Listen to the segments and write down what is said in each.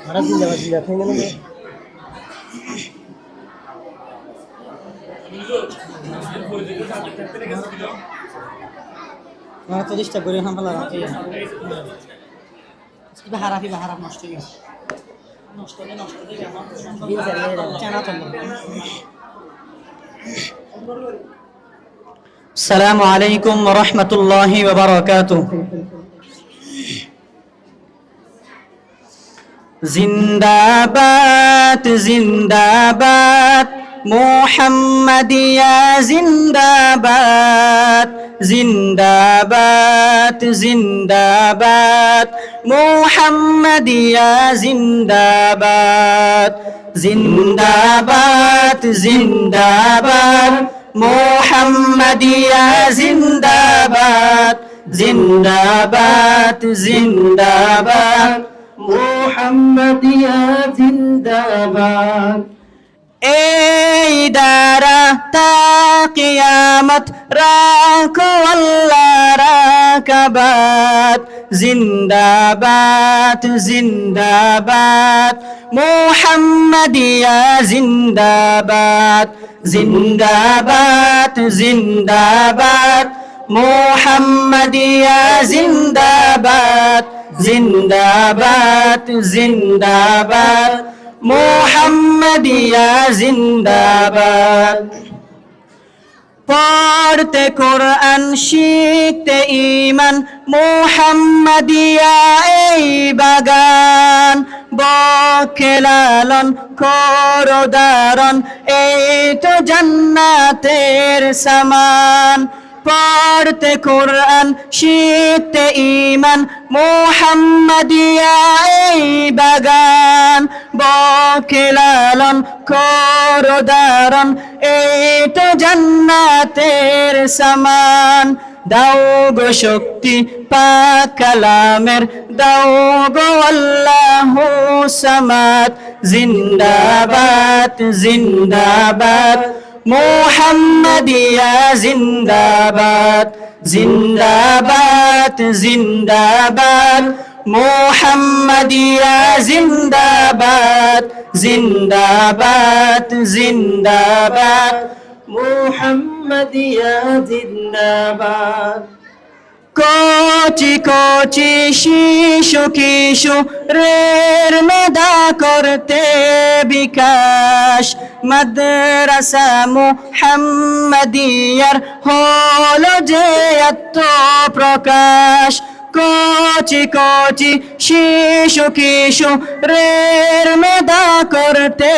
ভাড়া দিন যাওয়া দিন যাচ্ছে না তো চেষ্টা করি না ভালো রাখি হারাফি বা হারাফ নষ্ট হয়ে গেছে السلام عليكم ورحمة الله وبركاته زنداباد زنداباد محمدية زنداباد زنداباد زنداباد محمدية زنداباد زنداباد زنداباد محمدية زنداباد زنداباد زنداباد محمدية زنداباد এই দ্বারা তা কিয়ামত রাখো আল্লাহ রাকাবাত জিন্দাবাদ জিন্দাবাদ মুহাম্মাদিয়া জিন্দাবাদ জিন্দাবাদ জিন্দাবাদ মুহাম্মাদিয়া জিন্দাবাদ জিন্দাবাদ জিন্দাবাদ মুহাম্মাদিয়া জিন্দাবাদ পড়তে কোরআন শিখতে ঈমান মুহাম্মাদিয়া এই বাগান বক্ষে লালন করো দারণ এই তো জান্নাতের সামান পড়তে কোরআন শিখতে ঈমান মুহাম্মাদিয়া এই বাগান বক্ষে লালন করো দারণ এই তো জান্নাতের সামান দাও গো শক্তি পাক কালামের দাও গো আল্লাহু সামাদ জিন্দাবাদ জিন্দাবাদ মুহাম্মাদিয়া জিন্দাবাদ জিন্দাবাদ জিন্দাবাদ মুহাম্মাদিয়া জিন্দাবাদ জিন্দাবাদ জিন্দাবাদ মুহাম্মাদিয়া জিন্দাবাদ কোচি কোচি শিশু কিশোরের মেধা করতে বিকাশ মাদ্রাসা মুহাম্মাদিয়ার হলো যে আত্মপ্রকাশ কোচি কোচি শিশু কিশোরের মেধা করতে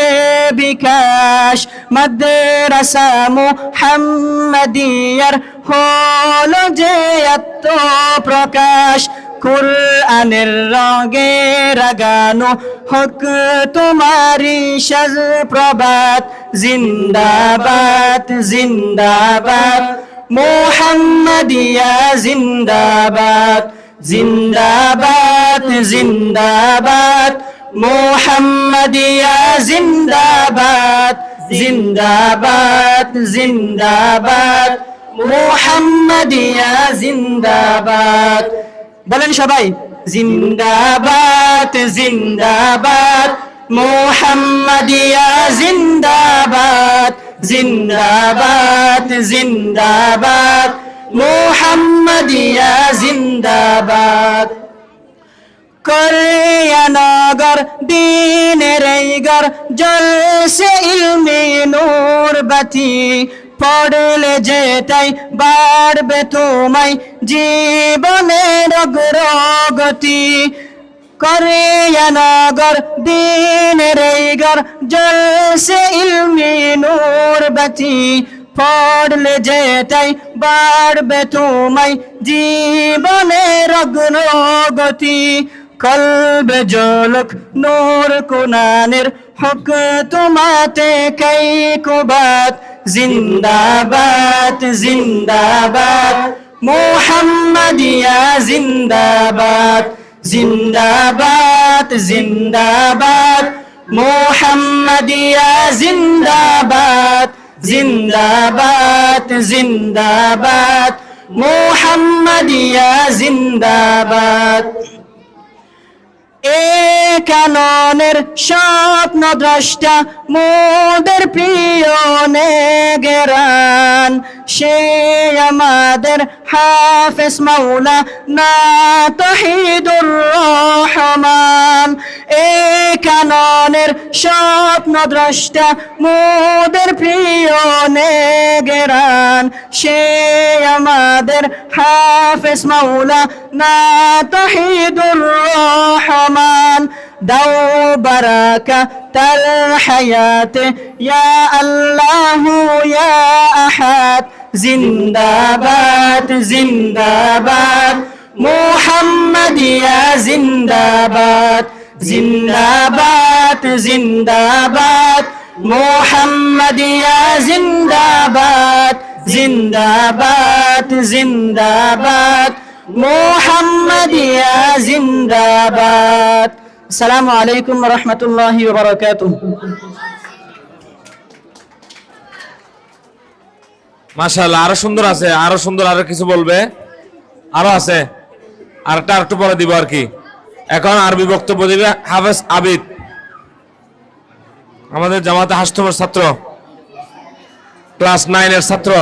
বিকাশ মাদ্রাসা মুহাম্মাদিয়ার হলো যে আত্মপ্রকাশ কুরআনের রঙে রাগানো হক তোমারি সাজ প্রভাত জিন্দাবাদ জিন্দাবাদ মুহাম্মাদিয়া জিন্দাবাদ জিন্দাবাদ জিন্দাবাদ মুহাম্মাদিয়া জিন্দাবাদ জিন্দাবাদ জিন্দাবাদ মুহাম্মাদিয়া জিন্দাবাদ বলেন সবাই জিন্দাবাদ জিন্দাবাদ মুহাম্মাদিয়া জিন্দাবাদ জিন্দাবাদ জিন্দাবাদ মুহাম্মাদিয়া জিন্দাবাদ করিয়ানগর দিনের ঘর জ্বলছে ইলমি নূর বাতি পড়লে যেটাই বাড়বে তোমায় জীবনের অগ্রগতি করিয়ানগর দিনের ঘর জ্বলছে ইলমি নূর বাতি পড়লে যেটাই বাড়বে তোমায় জীবনের অগ্রগতি কলবে ঝলক নূর কুনানের হক তোমাতে কাই কুবাত জিন্দাবাদ জিন্দাবাদ মুহাম্মাদিয়া জিন্দাবাদ জিন্দাবাদ জিন্দাবাদ মুহাম্মাদিয়া জিন্দাবাদ জিন্দাবাদ জিন্দাবাদ মুহাম্মাদিয়া জিন্দাবাদ। এ কাননের স্বপ্ন দ্রষ্টা মোদের প্রিয় নেগেরান, সে আমাদের হাফেজ মাওলা না তহিদুর রহমান। এ কাননের স্বপ্ন দ্রষ্টা মোদের প্রিয় নেগেরান, সে আমাদের হাফেজ মাওলা না তহিদুর রহমান। দাও বারাকা তাল হায়াতে ইয়া আল্লাহু ইয়া আহাদ, জিন্দাবাদ জিন্দাবাদ মুহাম্মাদিয়া জিন্দাবাদ, জিন্দাবাদ জিন্দাবাদ মুহাম্মাদিয়া জিন্দাবাদ, জিন্দাবাদ জিন্দাবাদ মুহাম্মাদিয়া জিন্দাবাদ। আসসালামু আলাইকুম ওয়া রাহমাতুল্লাহি ওয়া বারাকাতুহু। মাশাআল্লাহ, আরো সুন্দর আছে, আরো সুন্দর, আরো কিছু বলবে, আরো আছে, আরেকটা আরেকটু পরে দিব আর কি। এখন আরবি বক্তব্য দিবে হাফেজ আবিদ, আমাদের জামাতে হাসতমের ছাত্র, ক্লাস 9 এর ছাত্র।